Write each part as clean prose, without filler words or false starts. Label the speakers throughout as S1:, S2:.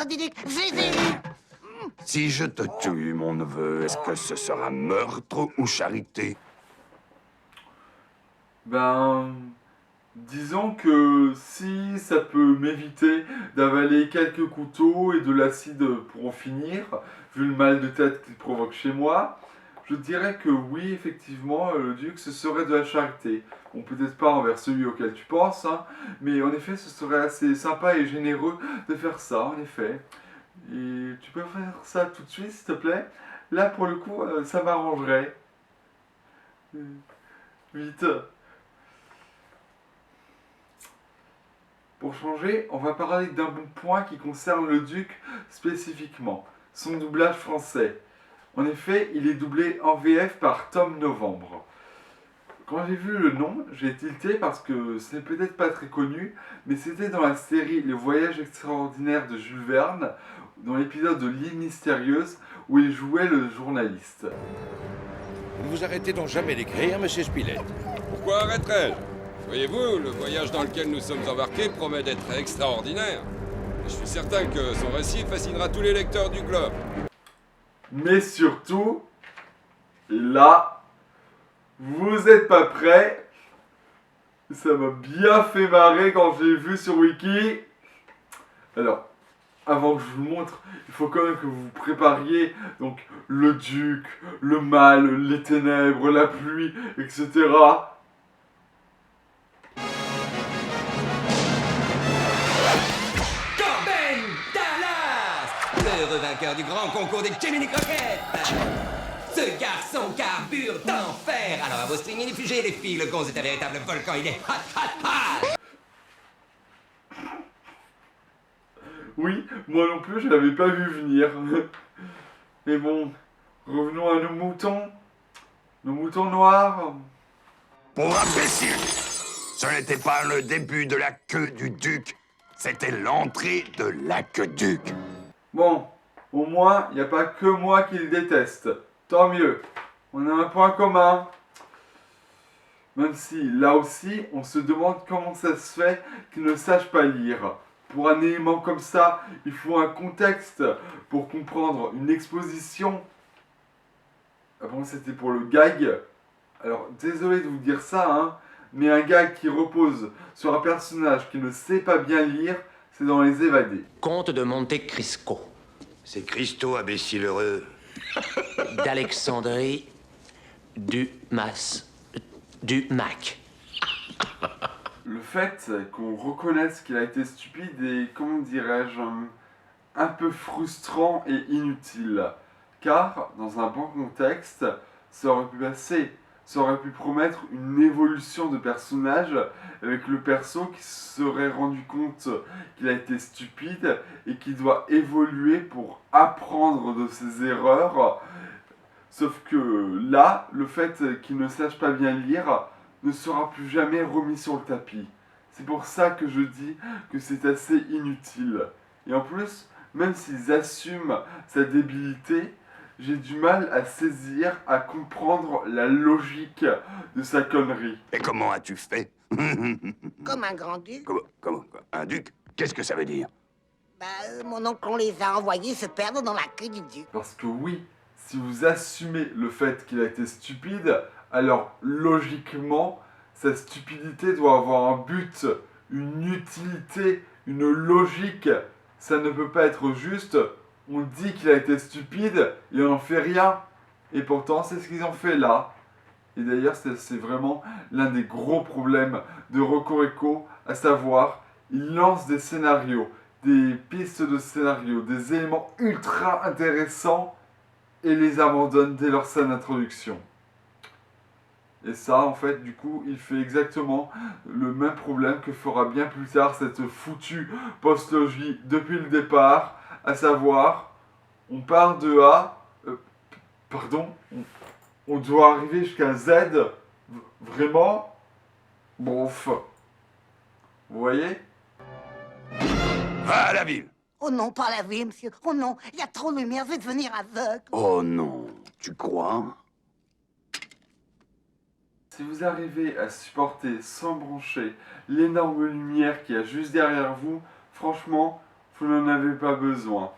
S1: du duc, Jésus!
S2: Si je te tue, mon neveu, est-ce que ce sera meurtre ou charité?
S3: Ben... Disons que si ça peut m'éviter d'avaler quelques couteaux et de l'acide pour en finir, vu le mal de tête qu'il provoque chez moi, je dirais que oui, effectivement, le duc, ce serait de la charité. Bon, peut-être pas envers celui auquel tu penses, hein, mais en effet, ce serait assez sympa et généreux de faire ça, en effet. Et tu peux faire ça tout de suite, s'il te plaît? Là, pour le coup, ça m'arrangerait. Vite. Pour changer, on va parler d'un bon point qui concerne le duc spécifiquement, son doublage français. En effet, il est doublé en VF par Tom Novembre. Quand j'ai vu le nom, j'ai tilté parce que ce n'est peut-être pas très connu, mais c'était dans la série Les Voyages extraordinaires de Jules Verne, dans l'épisode de l'île mystérieuse, où il jouait le journaliste.
S4: Ne vous arrêtez donc jamais d'écrire, monsieur Spilett.
S5: Pourquoi arrêterais-je? Voyez-vous, le voyage dans lequel nous sommes embarqués promet d'être extraordinaire. Et je suis certain que son récit fascinera tous les lecteurs du globe.
S3: Mais surtout, et là, vous êtes pas prêts. Ça m'a bien fait marrer quand j'ai vu sur Wiki. Alors, avant que je vous le montre, il faut quand même que vous vous prépariez. Donc, le duc, le mal, les ténèbres, la pluie, etc.
S6: Corben Dallas, l'heureux vainqueur du grand concours des Jiminy Croquettes. Ce garçon carbure d'enfer. Alors à vos stringifugés, les filles, le gonze est un véritable volcan. Il est hot, hot, hot.
S3: Oui, moi non plus, je l'avais pas vu venir. Mais bon, revenons à nos moutons. Nos moutons noirs.
S2: Pauvre imbécile! Ce n'était pas le début de la queue du duc, c'était l'entrée de l'aqueduc.
S3: Bon, au moins, il n'y a pas que moi qui le déteste. Tant mieux. On a un point commun. Même si, là aussi, on se demande comment ça se fait qu'il ne sache pas lire. Pour un élément comme ça, il faut un contexte pour comprendre une exposition. Avant, c'était pour le gag. Alors, désolé de vous dire ça, hein, mais un gag qui repose sur un personnage qui ne sait pas bien lire, c'est dans Les Évadés.
S7: Comte de Monte Cristo,
S2: C'est Christo, imbécile heureux.
S7: d'Alexandrie, Dumas, Dumac.
S3: Le fait qu'on reconnaisse qu'il a été stupide est, comment dirais-je, un peu frustrant et inutile. Car, dans un bon contexte, ça aurait pu passer. Ça aurait pu promettre une évolution de personnage avec le perso qui se serait rendu compte qu'il a été stupide et qui doit évoluer pour apprendre de ses erreurs. Sauf que là, le fait qu'il ne sache pas bien lire ne sera plus jamais remis sur le tapis. C'est pour ça que je dis que c'est assez inutile. Et en plus, même s'ils assument sa débilité, j'ai du mal à saisir, à comprendre la logique de sa connerie.
S2: Et comment as-tu fait?
S1: Comme un grand-duc.
S2: Comment? Un duc? Qu'est-ce que ça veut dire?
S1: Mon oncle, on les a envoyés se perdre dans la queue du duc.
S3: Parce que oui, si vous assumez le fait qu'il a été stupide, alors logiquement, sa stupidité doit avoir un but, une utilité, une logique. Ça ne peut pas être juste, on dit qu'il a été stupide et on n'en fait rien. Et pourtant, c'est ce qu'ils ont fait là. Et d'ailleurs, c'est vraiment l'un des gros problèmes de Cocorico, à savoir, il lance des scénarios, des pistes de scénarios, des éléments ultra intéressants et les abandonne dès leur scène d'introduction. Et ça, en fait, du coup, il fait exactement le même problème que fera bien plus tard cette foutue postlogie depuis le départ, à savoir, on part de A, pardon, on doit arriver jusqu'à Z, vraiment, bof. Vous voyez?
S2: Va à la ville!
S1: Oh non, pas la vie, monsieur. Oh non, il y a trop de lumière, je vais devenir aveugle.
S2: Oh non, tu crois?
S3: Si vous arrivez à supporter sans brancher l'énorme lumière qu'il y a juste derrière vous, franchement, vous n'en avez pas besoin.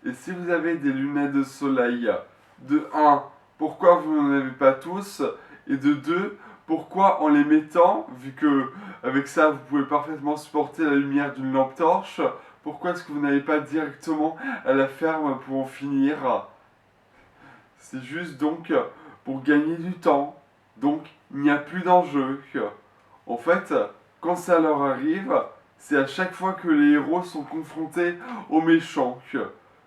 S3: Et si vous avez des lunettes de soleil, de 1, pourquoi vous n'en avez pas tous? Et de 2, pourquoi en les mettant, vu que avec ça vous pouvez parfaitement supporter la lumière d'une lampe torche, pourquoi est-ce que vous n'allez pas directement à la ferme pour en finir? C'est juste donc pour gagner du temps. Donc il n'y a plus d'enjeu. En fait, quand ça leur arrive, c'est à chaque fois que les héros sont confrontés aux méchants.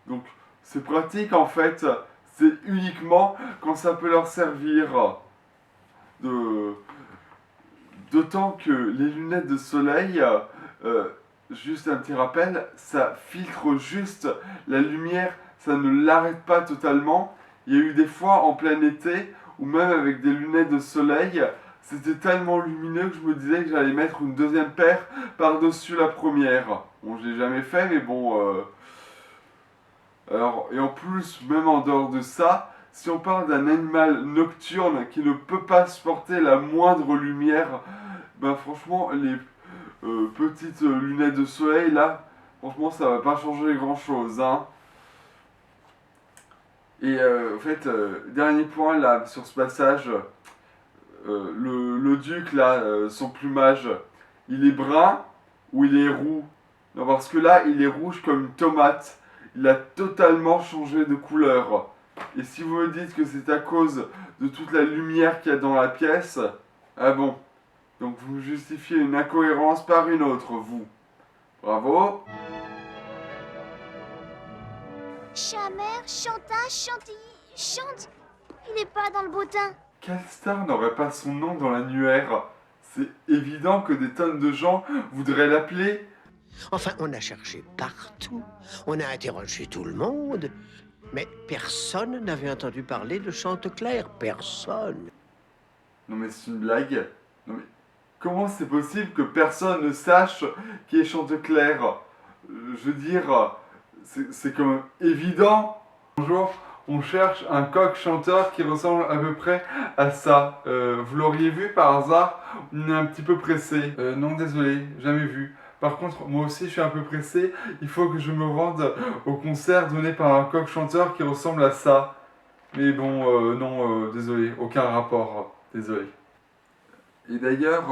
S3: Donc c'est pratique en fait, c'est uniquement quand ça peut leur servir. D'autant que les lunettes de soleil, juste un petit rappel, ça filtre juste la lumière, ça ne l'arrête pas totalement. Il y a eu des fois en plein été, ou même avec des lunettes de soleil, c'était tellement lumineux que je me disais que j'allais mettre une deuxième paire par-dessus la première. Bon, je l'ai jamais fait, mais bon... Alors, et en plus, même en dehors de ça, si on parle d'un animal nocturne qui ne peut pas supporter la moindre lumière, ben franchement, les petites lunettes de soleil, là, franchement, ça va pas changer grand-chose, hein. Et en fait, dernier point, là, sur ce passage, le duc, là, son plumage, il est brun ou il est roux? Non, parce que là, il est rouge comme une tomate. Il a totalement changé de couleur. Et si vous me dites que c'est à cause de toute la lumière qu'il y a dans la pièce, ah bon. Donc vous justifiez une incohérence par une autre, vous. Bravo.
S8: Chamère, chantage, chantilly, chante. Il n'est pas dans le bottin.
S3: Quelle star n'aurait pas son nom dans l'annuaire? C'est évident que des tonnes de gens voudraient l'appeler.
S9: Enfin, on a cherché partout, on a interrogé tout le monde, mais personne n'avait entendu parler de Chanteclair, personne.
S3: Non mais c'est une blague. Non mais comment c'est possible que personne ne sache qui est Chanteclair? Je veux dire, c'est quand même évident. Bonjour, on cherche un coq chanteur qui ressemble à peu près à ça. Vous l'auriez vu par hasard? On est un petit peu pressé. Non désolé, jamais vu. Par contre, moi aussi je suis un peu pressé, il faut que je me rende au concert donné par un coq chanteur qui ressemble à ça. Mais bon, non, désolé, aucun rapport, désolé. Et d'ailleurs,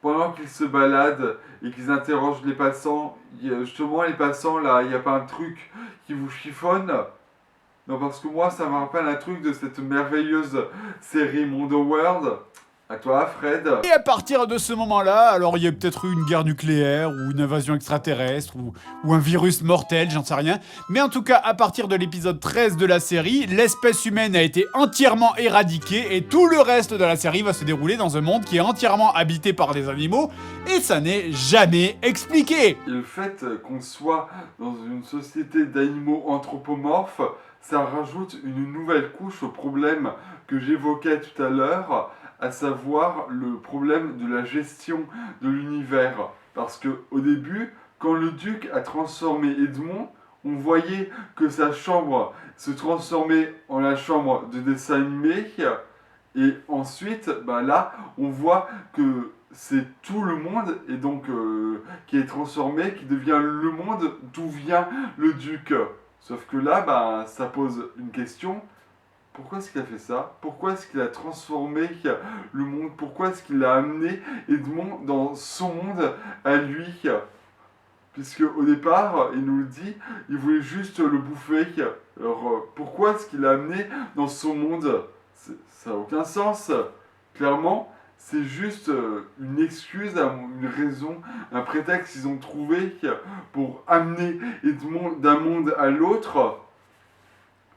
S3: pendant qu'ils se baladent et qu'ils interrogent les passants, justement les passants là, il n'y a pas un truc qui vous chiffonne? Non, parce que moi ça me rappelle un truc de cette merveilleuse série Mondo World. À toi, Fred.
S10: Et à partir de ce moment-là, alors il y a peut-être eu une guerre nucléaire ou une invasion extraterrestre ou un virus mortel, j'en sais rien. Mais en tout cas, à partir de l'épisode 13 de la série, l'espèce humaine a été entièrement éradiquée et tout le reste de la série va se dérouler dans un monde qui est entièrement habité par des animaux et ça n'est jamais expliqué.
S3: Et le fait qu'on soit dans une société d'animaux anthropomorphes, ça rajoute une nouvelle couche au problème que j'évoquais tout à l'heure, à savoir le problème de la gestion de l'univers. Parce que au début, quand le duc a transformé Edmond, on voyait que sa chambre se transformait en la chambre de dessin animé. Et ensuite, ben là, on voit que c'est tout le monde et donc qui est transformé, qui devient le monde d'où vient le duc. Sauf que là, ben, ça pose une question. Pourquoi est-ce qu'il a fait ça? Pourquoi est-ce qu'il a transformé le monde? Pourquoi est-ce qu'il a amené Edmond dans son monde à lui? Puisque au départ, il nous le dit, il voulait juste le bouffer. Alors pourquoi est-ce qu'il l'a amené dans son monde? Ça n'a aucun sens. Clairement, c'est juste une excuse, une raison, un prétexte qu'ils ont trouvé pour amener Edmond d'un monde à l'autre.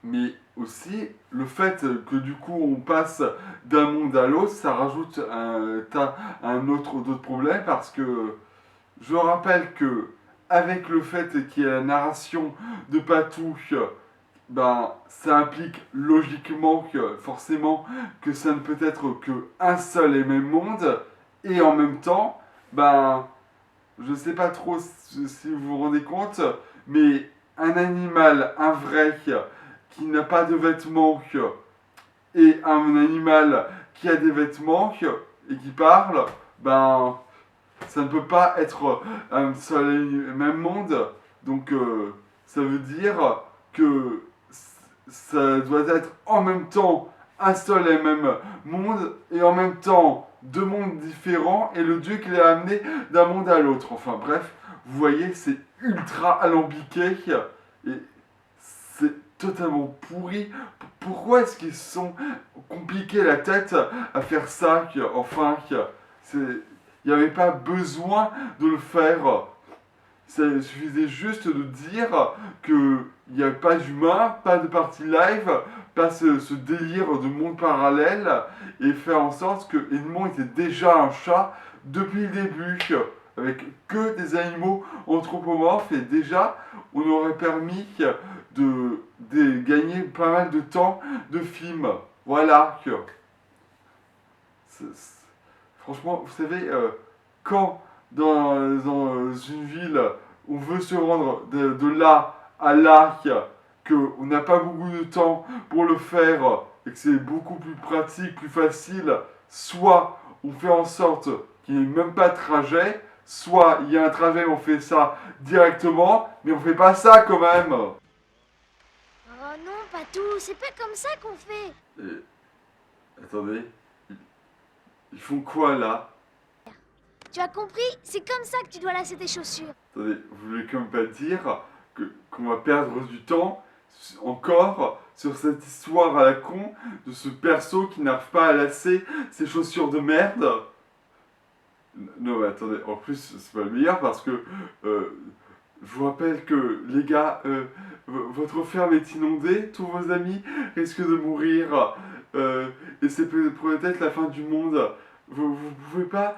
S3: Mais aussi, le fait que du coup on passe d'un monde à l'autre, ça rajoute d'autres problèmes parce que je rappelle que avec le fait qu'il y ait la narration de Patou, ben, ça implique logiquement que forcément que ça ne peut être qu'un seul et même monde, et en même temps, ben, je sais pas trop si vous vous rendez compte, mais un animal, un vrai, qui n'a pas de vêtements, et un animal qui a des vêtements et qui parle, ben, ça ne peut pas être un seul et même monde. Donc ça veut dire que ça doit être en même temps un seul et même monde et en même temps deux mondes différents et le duc les a amenés d'un monde à l'autre. Enfin bref, vous voyez, c'est ultra alambiqué et c'est totalement pourri. Pourquoi est-ce qu'ils se sont compliqués la tête à faire ça? Enfin, il n'y avait pas besoin de le faire. Ça suffisait juste de dire qu'il n'y avait pas d'humain, pas de partie live, pas ce délire de monde parallèle, et faire en sorte que Edmond était déjà un chat depuis le début, avec que des animaux anthropomorphes, et déjà on aurait permis de gagner pas mal de temps de film. Voilà. Franchement, vous savez, quand dans une ville, on veut se rendre de là à là, qu'on n'a pas beaucoup de temps pour le faire et que c'est beaucoup plus pratique, plus facile, soit on fait en sorte qu'il n'y ait même pas de trajet, soit il y a un trajet mais on fait ça directement, mais on fait pas ça quand même.
S8: Oh non, Patou, c'est pas comme ça qu'on fait.
S3: Attendez, ils font quoi là?
S8: Tu as compris? C'est comme ça que tu dois lasser tes chaussures.
S3: Attendez, vous voulez quand même pas dire qu'on va perdre du temps encore sur cette histoire à la con de ce perso qui n'arrive pas à lasser ses chaussures de merde? Non mais attendez, en plus c'est pas le meilleur parce que je vous rappelle que les gars, votre ferme est inondée, tous vos amis risquent de mourir et c'est peut-être la fin du monde. Vous pouvez pas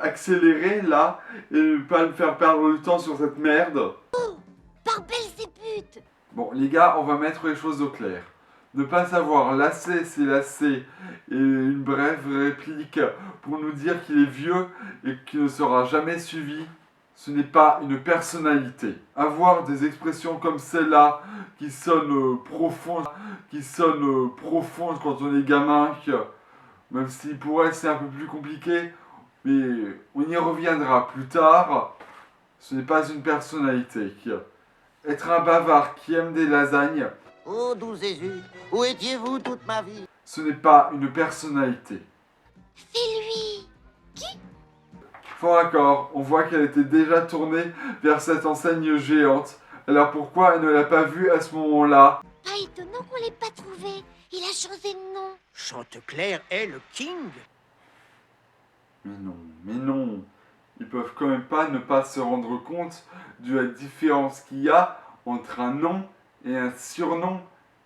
S3: accélérer là et pas me faire perdre du temps sur cette merde?
S8: Oh, par Belzébuth!
S3: Bon les gars, on va mettre les choses au clair. Ne pas savoir lasser c'est lasser et une brève réplique pour nous dire qu'il est vieux et qu'il ne sera jamais suivi, ce n'est pas une personnalité. Avoir des expressions comme celle-là qui sonnent profondes, quand on est gamin, même si pour elle c'est un peu plus compliqué, mais on y reviendra plus tard, ce n'est pas une personnalité. Être un bavard qui aime des lasagnes,
S1: Oh, doux Jésus, où étiez-vous toute ma vie?
S3: ce n'est pas une personnalité.
S8: C'est lui!
S3: Fort d'accord, on voit qu'elle était déjà tournée vers cette enseigne géante. Alors pourquoi elle ne l'a pas vue à ce moment-là?
S8: Pas étonnant qu'on l'ait pas trouvé. Il a changé de nom.
S9: Chanteclair est le king.
S3: Mais non. Ils peuvent quand même pas ne pas se rendre compte de la différence qu'il y a entre un nom et un surnom.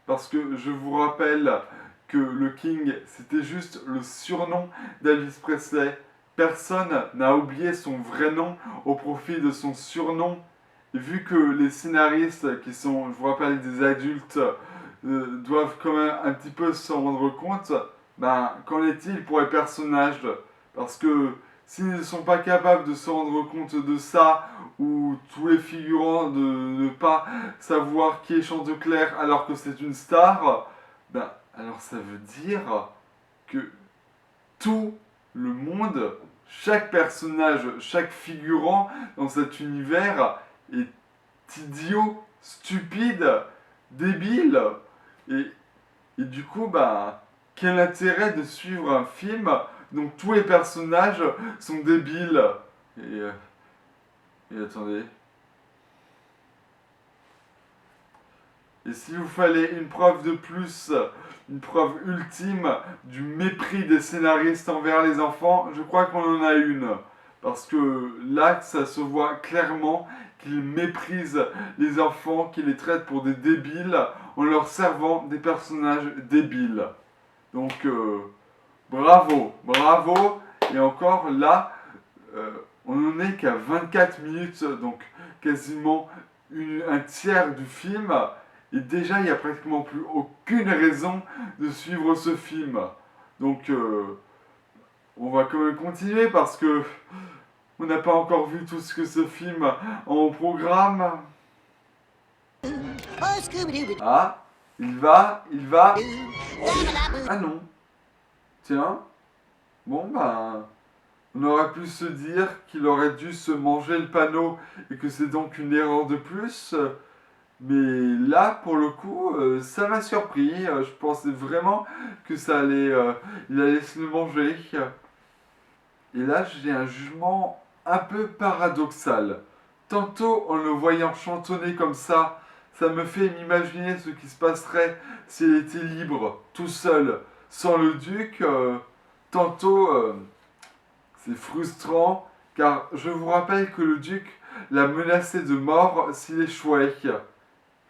S3: Parce que je vous rappelle que le King, c'était juste le surnom d'Elvis Presley. Personne n'a oublié son vrai nom au profit de son surnom. Et vu que les scénaristes, qui sont, je vous rappelle, des adultes, doivent quand même un petit peu s'en rendre compte, ben, qu'en est-il pour les personnages? Parce que s'ils ne sont pas capables de se rendre compte de ça, ou tous les figurants de ne pas savoir qui est Chanteclair alors que c'est une star, ben, alors ça veut dire que tout le monde, chaque personnage, chaque figurant dans cet univers est idiot, stupide, débile. Et du coup, bah, quel intérêt de suivre un film dont tous les personnages sont débiles? Et attendez. Et s'il vous fallait une preuve de plus, une preuve ultime du mépris des scénaristes envers les enfants, je crois qu'on en a une. Parce que là, ça se voit clairement qu'ils méprisent les enfants, qu'ils les traitent pour des débiles en leur servant des personnages débiles. Donc, bravo, bravo. Et encore là, on n'en est qu'à 24 minutes, donc quasiment un tiers du film. Et déjà, il n'y a pratiquement plus aucune raison de suivre ce film. Donc, on va quand même continuer parce que on n'a pas encore vu tout ce que ce film a en programme. Ah, il va. Ah non. Tiens. Bon, ben, on On aurait pu se dire qu'il aurait dû se manger le panneau et que c'est donc une erreur de plus. Mais là, pour le coup, ça m'a surpris. Je pensais vraiment que ça allait, il allait se le manger. Et là, j'ai un jugement un peu paradoxal. Tantôt, en le voyant chantonner comme ça me fait m'imaginer ce qui se passerait s'il était libre, tout seul, sans le duc. Tantôt, c'est frustrant, car je vous rappelle que le duc l'a menacé de mort s'il échouait.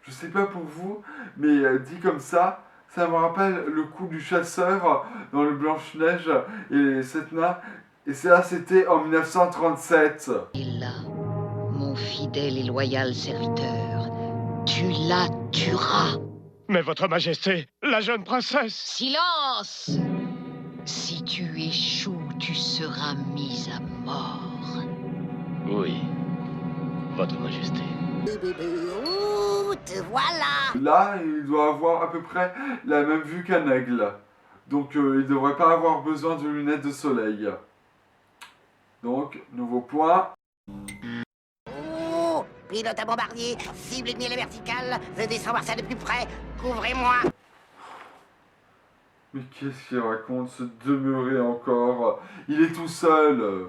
S3: Je sais pas pour vous, mais dit comme ça me rappelle le coup du chasseur dans le Blanche-Neige et les 7 nains. Et ça, c'était en 1937.
S11: Et là, mon fidèle et loyal serviteur, tu la tueras.
S12: Mais votre majesté, la jeune princesse...
S11: Silence! Si tu échoues, tu seras mis à mort.
S12: Oui, votre majesté.
S1: Ouh, te voilà.
S3: Là, il doit avoir à peu près la même vue qu'un aigle. Donc, il devrait pas avoir besoin de lunettes de soleil. Donc, nouveau point.
S1: Oh, pilote à bombardier, cible ennemie à la verticale, je descends voir ça de plus près, couvrez-moi.
S3: Mais qu'est-ce qu'il raconte, se demeurer encore? Il est tout seul.